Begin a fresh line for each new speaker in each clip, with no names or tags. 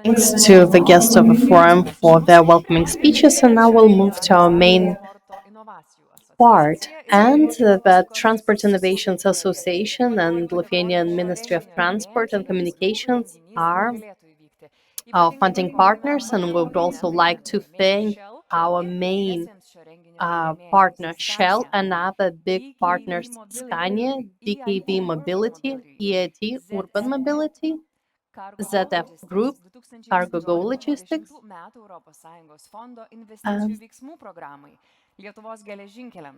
Thanks to the guests of the forum for their welcoming speeches, and now we'll move to our main part. And the Transport Innovations Association and Lithuanian Ministry of Transport and Communications are our funding partners, and we would also like to thank our main partner Shell and other big partners Scania, DKB Mobility, EIT Urban Mobility, ZF Group, Cargo Go Logistics,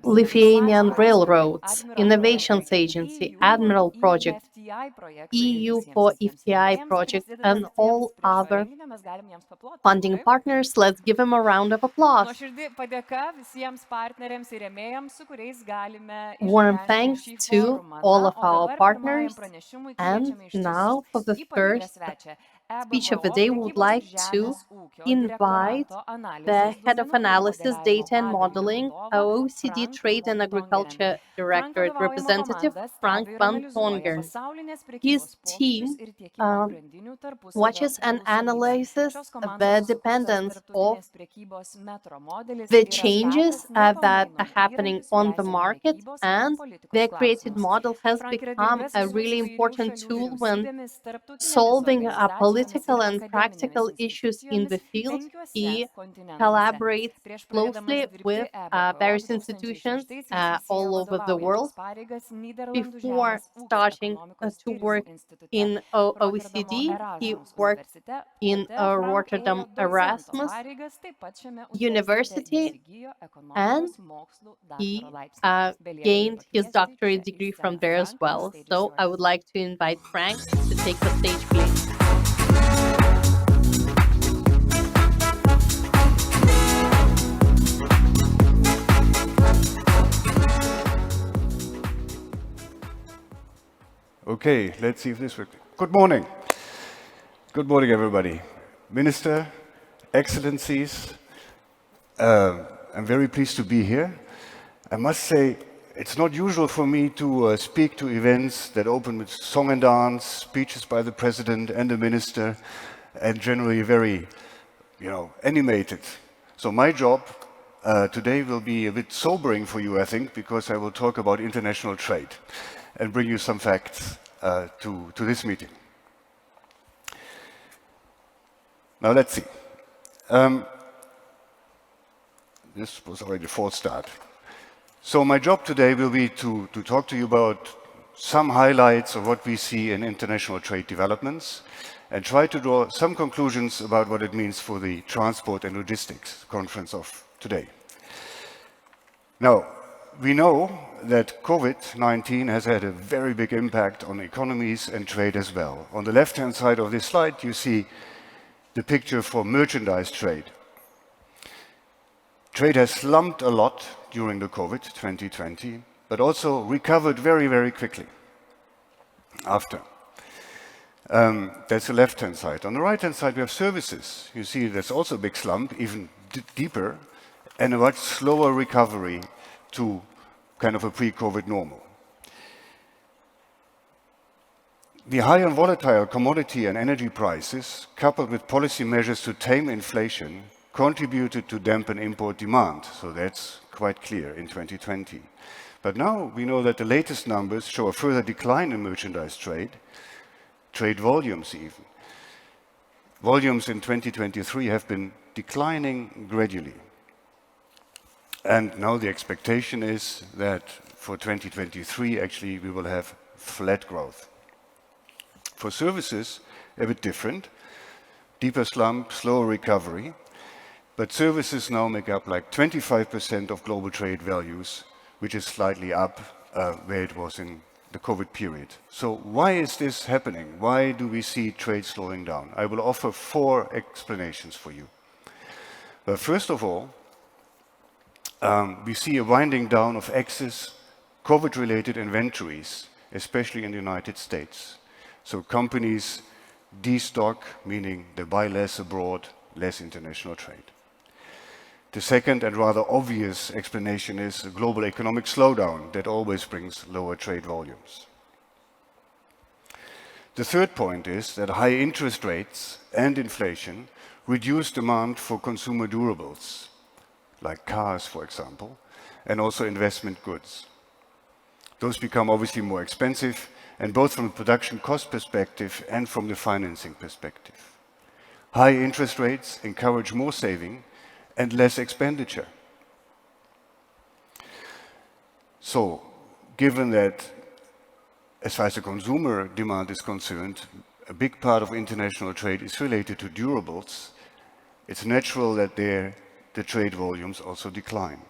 Lithuanian Railroads, Innovations Agency, Admiral Project, EU for FTI project, and all other funding partners. Let's give them a round of applause. Warm thanks to all of our partners. And now for the first speech of the day, we would like to invite the Head of Analysis, Data and Modeling, OECD Trade and Agriculture Directorate Representative, Frank van Tongeren. His team watches and analyzes the dependence of the changes that are happening on the market, and their created model has become a really important tool when solving political and practical issues in the field. He collaborates closely with various institutions all over the world. Before starting to work in OECD, he worked in Rotterdam Erasmus University, and he gained his doctorate degree from there as well. So I would like to invite Frank to take the stage, please.
Okay, let's see if this works. Good morning. Good morning, everybody. Minister, Excellencies, I'm very pleased to be here. I must say, it's not usual for me to speak to events that open with song and dance, speeches by the President and the Minister, and generally very, animated. So my job today will be a bit sobering for you, I think, because I will talk about international trade and bring you some facts to this meeting. Now let's see. This was already a false start. So my job today will be to talk to you about some highlights of what we see in international trade developments and try to draw some conclusions about what it means for the Transport and Logistics Conference of today. Now, we know that COVID-19 has had a very big impact on economies and trade as well. On the left-hand side of this slide, you see the picture for merchandise trade. Trade has slumped a lot during the COVID 2020, but also recovered very, very quickly after. That's the left-hand side. On the right-hand side, we have services. You see there's also a big slump, even deeper, and a much slower recovery to kind of a pre-COVID normal. The high and volatile commodity and energy prices, coupled with policy measures to tame inflation, contributed to dampen import demand. So that's quite clear in 2020. But now we know that the latest numbers show a further decline in merchandise trade volumes even. Volumes in 2023 have been declining gradually. And now the expectation is that for 2023, actually, we will have flat growth. For services, a bit different. Deeper slump, slower recovery. But services now make up like 25% of global trade values, which is slightly up where it was in the COVID period. So why is this happening? Why do we see trade slowing down? I will offer 4 explanations for you. First of all, we see a winding down of excess COVID-related inventories, especially in the United States. So companies destock, meaning they buy less abroad, less international trade. The second and rather obvious explanation is a global economic slowdown that always brings lower trade volumes. The third point is that high interest rates and inflation reduce demand for consumer durables, like cars, for example, and also investment goods. Those become obviously more expensive, and both from a production cost perspective and from the financing perspective. High interest rates encourage more saving and less expenditure. So, given that, as far as the consumer demand is concerned, a big part of international trade is related to durables, it's natural that the trade volumes also decline.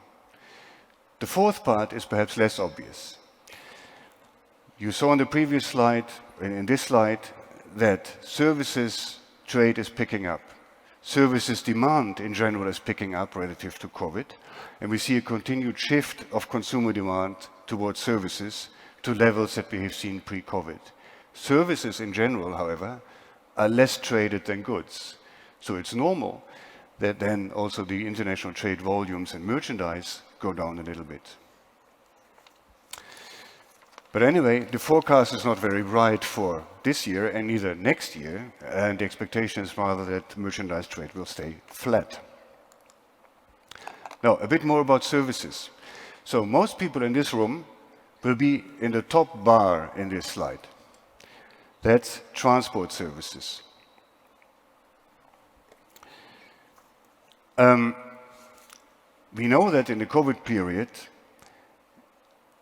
The fourth part is perhaps less obvious. You saw on the previous slide, and in this slide, that services trade is picking up. Services demand in general is picking up relative to COVID, and we see a continued shift of consumer demand towards services to levels that we have seen pre-COVID. Services in general, however, are less traded than goods. So it's normal that then also the international trade volumes and merchandise go down a little bit. But anyway, the forecast is not very bright for this year and neither next year, and the expectation is rather that merchandise trade will stay flat. Now, a bit more about services. So most people in this room will be in the top bar in this slide. That's transport services. We know that in the COVID period,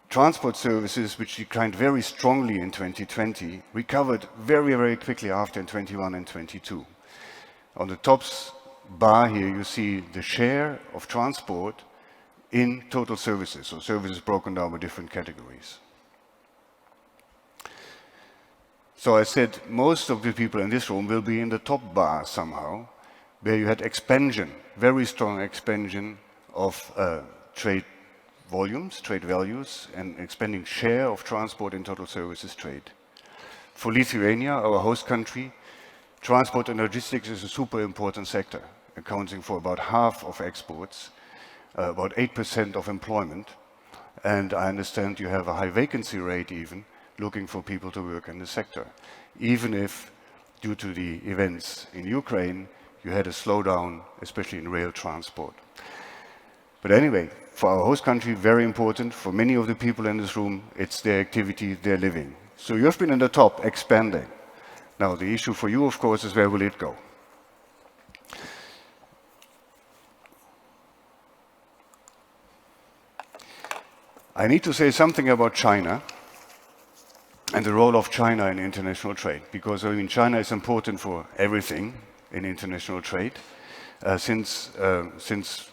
transport services, which declined very strongly in 2020, recovered very, very quickly after in 21 and 22. On the top bar here, you see the share of transport in total services, so services broken down by different categories. So I said most of the people in this room will be in the top bar somehow, where you had expansion, very strong expansion of trade volumes, trade values, and expanding share of transport in total services trade. For Lithuania, our host country, transport and logistics is a super important sector, accounting for about half of exports, about 8% of employment, and I understand you have a high vacancy rate even, looking for people to work in the sector, even if, due to the events in Ukraine, you had a slowdown, especially in rail transport. But anyway, for our host country, very important. For many of the people in this room, it's their activity, their living. So you have been in the top, expanding. Now, the issue for you, of course, is where will it go? I need to say something about China and the role of China in international trade, because I mean, China is important for everything in international trade since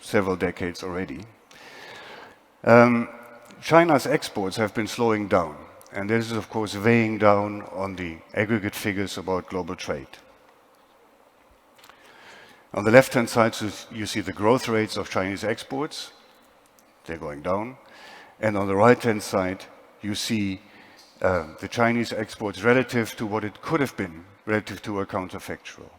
several decades already. China's exports have been slowing down, and this is, of course, weighing down on the aggregate figures about global trade. On the left-hand side, you see the growth rates of Chinese exports. They're going down. And on the right-hand side, you see the Chinese exports relative to what it could have been, relative to a counterfactual.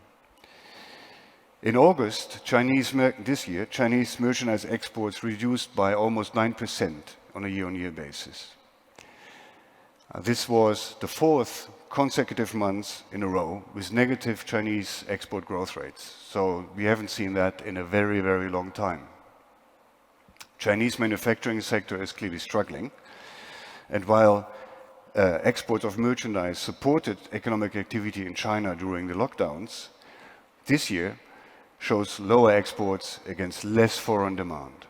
In August, this year, Chinese merchandise exports reduced by almost 9% on a year-on-year basis. This was the fourth consecutive month in a row with negative Chinese export growth rates. So we haven't seen that in a very, very long time. Chinese manufacturing sector is clearly struggling. And while exports of merchandise supported economic activity in China during the lockdowns, this year shows lower exports against less foreign demand.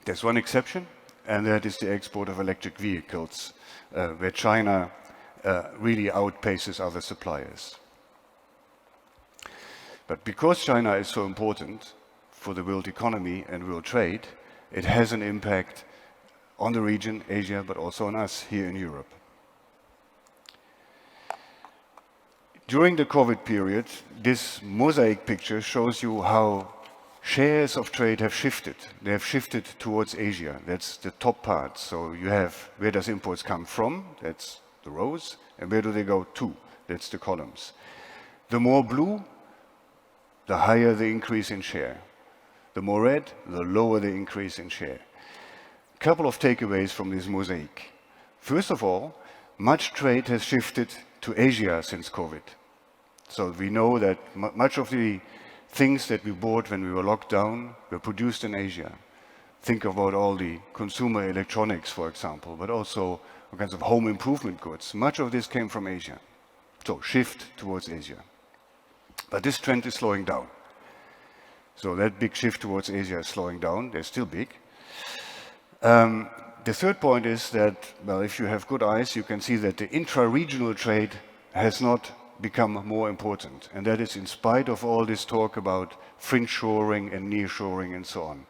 There's one exception, and that is the export of electric vehicles, where China really outpaces other suppliers. But because China is so important for the world economy and world trade, it has an impact on the region, Asia, but also on us here in Europe. During the COVID period, this mosaic picture shows you how shares of trade have shifted. They have shifted towards Asia. That's the top part. So you have where does imports come from? That's the rows. And where do they go to? That's the columns. The more blue, the higher the increase in share. The more red, the lower the increase in share. A couple of takeaways from this mosaic. First of all, Much trade has shifted to Asia since COVID. So we know that much of the things that we bought when we were locked down were produced in Asia. Think about all the consumer electronics, for example, but also all kinds of home improvement goods. Much of this came from Asia. So shift towards Asia. But this trend is slowing down. So that big shift towards Asia is slowing down. They're still big. The third point is that, well, if you have good eyes, you can see that the intra-regional trade has not become more important. And that is in spite of all this talk about fringe shoring and near shoring and so on.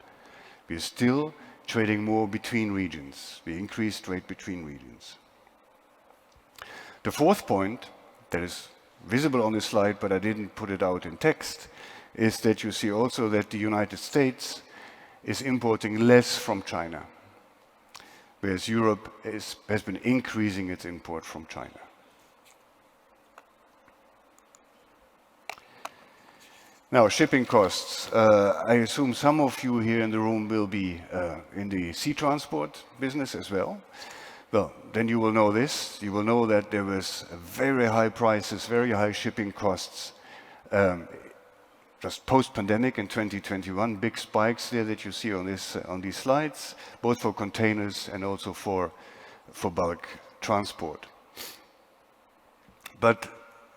We're still trading more between regions. We increase trade between regions. The fourth point that is visible on this slide, but I didn't put it out in text, is that you see also that the United States is importing less from China, whereas Europe has been increasing its import from China. Now, shipping costs. I assume some of you here in the room will be in the sea transport business as well. Well, then you will know this. You will know that there was very high prices, very high shipping costs just post-pandemic in 2021, big spikes there that you see on these slides, both for containers and also for bulk transport. But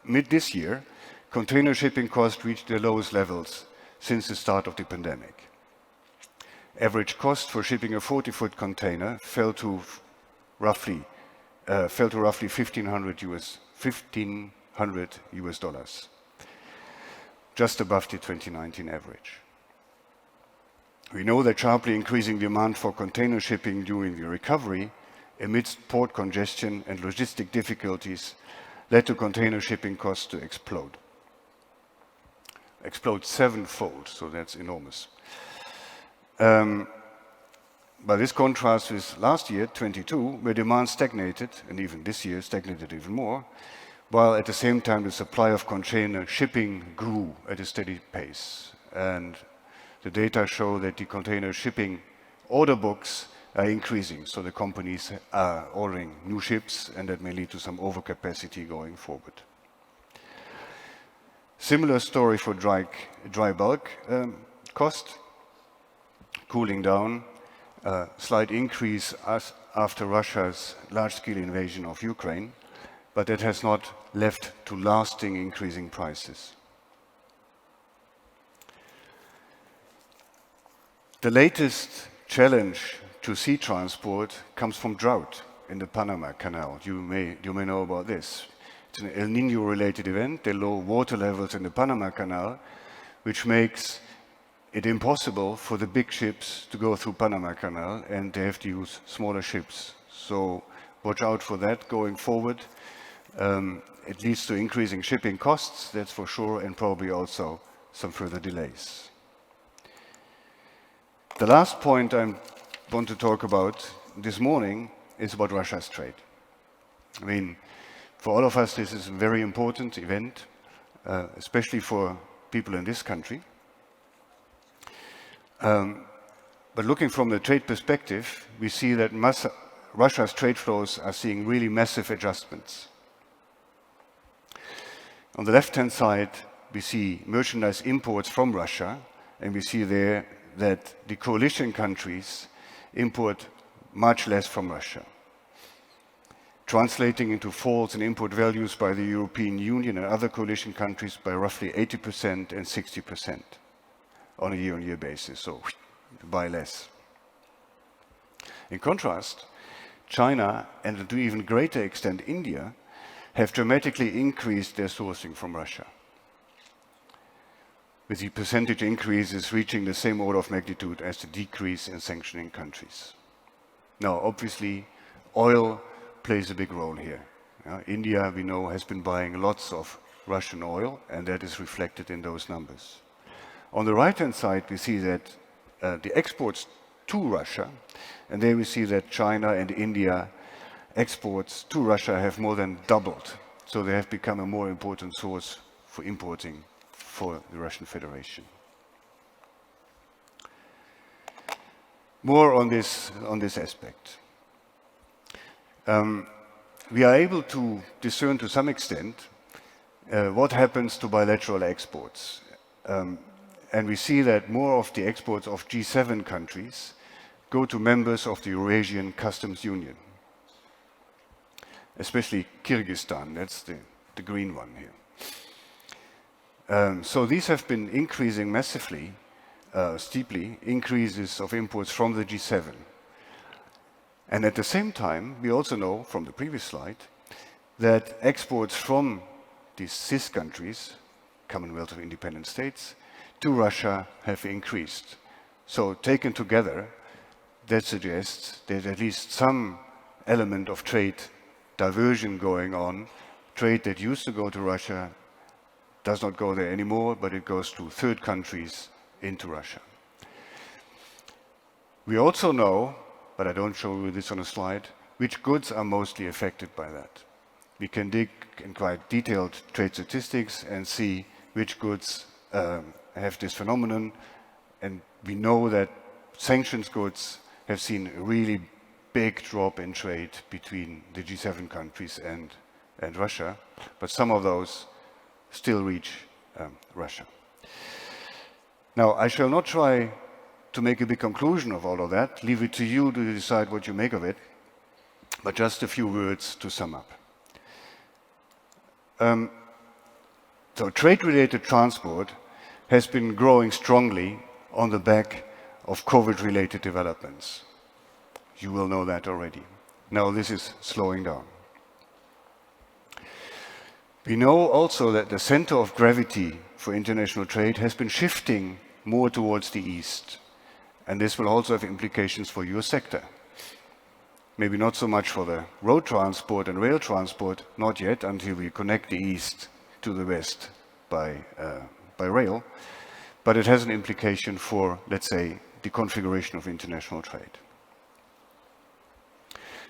mid this year, container shipping costs reached their lowest levels since the start of the pandemic. Average cost for shipping a 40-foot container fell to roughly $1,500 US dollars, just above the 2019 average. We know that sharply increasing demand for container shipping during the recovery, amidst port congestion and logistic difficulties, led to container shipping costs to explode sevenfold, so that's enormous. But this contrasts with last year, 22, where demand stagnated, and even this year stagnated even more, while at the same time the supply of container shipping grew at a steady pace. And the data show that the container shipping order books are increasing, so the companies are ordering new ships, and that may lead to some overcapacity going forward. Similar story for dry bulk cost, cooling down, slight increase after Russia's large-scale invasion of Ukraine, but that has not led to lasting increasing prices. The latest challenge to sea transport comes from drought in the Panama Canal. You may know about this. It's an El Niño-related event, the low water levels in the Panama Canal, which makes it impossible for the big ships to go through Panama Canal, and they have to use smaller ships. So watch out for that going forward. It leads to increasing shipping costs, that's for sure, and probably also some further delays. The last point I want to talk about this morning is about Russia's trade. I mean, for all of us, this is a very important event, especially for people in this country. But looking from the trade perspective, we see that Russia's trade flows are seeing really massive adjustments. On the left-hand side, we see merchandise imports from Russia, and we see there that the coalition countries import much less from Russia, translating into falls in import values by the European Union and other coalition countries by roughly 80% and 60% on a year-on-year basis, so buy less. In contrast, China, and to even greater extent India, have dramatically increased their sourcing from Russia, with the percentage increases reaching the same order of magnitude as the decrease in sanctioning countries. Now, obviously, oil plays a big role here. India, we know, has been buying lots of Russian oil, and that is reflected in those numbers. On the right-hand side, we see that the exports to Russia, and there we see that China and India exports to Russia have more than doubled. So they have become a more important source for importing for the Russian Federation. More on this aspect. we are able to discern to some extent what happens to bilateral exports. And we see that more of the exports of G7 countries go to members of the Eurasian Customs Union, especially Kyrgyzstan, that's the green one here. So these have been increasing massively, steeply, increases of imports from the G7. And at the same time, we also know from the previous slide that exports from these CIS countries, Commonwealth of Independent States, to Russia have increased. So taken together, that suggests there's at least some element of trade diversion going on. Trade that used to go to Russia does not go there anymore, but it goes to third countries into Russia. We also know, but I don't show you this on a slide, which goods are mostly affected by that. We can dig in quite detailed trade statistics and see which goods have this phenomenon, and we know that sanctions goods have seen a really big drop in trade between the G7 countries and Russia, but some of those still reach Russia. Now, I shall not try to make a big conclusion of all of that, leave it to you to decide what you make of it, but just a few words to sum up. So trade-related transport has been growing strongly on the back of COVID-related developments. You will know that already. Now this is slowing down. We know also that the center of gravity for international trade has been shifting more towards the east. And this will also have implications for your sector. Maybe not so much for the road transport and rail transport, not yet, until we connect the east to the west by rail. But it has an implication for, let's say, the configuration of international trade.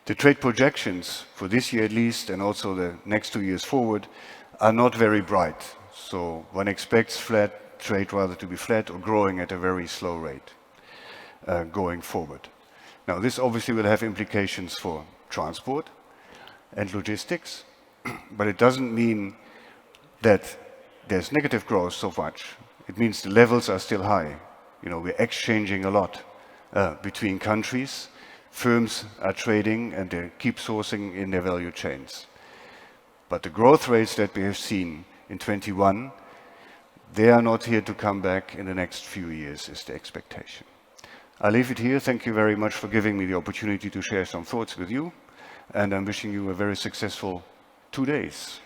The trade projections for this year at least, and also the next 2 years forward, are not very bright. So one expects flat trade rather to be flat or growing at a very slow rate going forward. Now this obviously will have implications for transport and logistics, but it doesn't mean that there's negative growth so much. It means the levels are still high. You know, we're exchanging a lot between countries. Firms are trading and they keep sourcing in their value chains. But the growth rates that we have seen in 21, they are not here to come back in the next few years, is the expectation. I'll leave it here. Thank you very much for giving me the opportunity to share some thoughts with you. And I'm wishing you a very successful 2 days.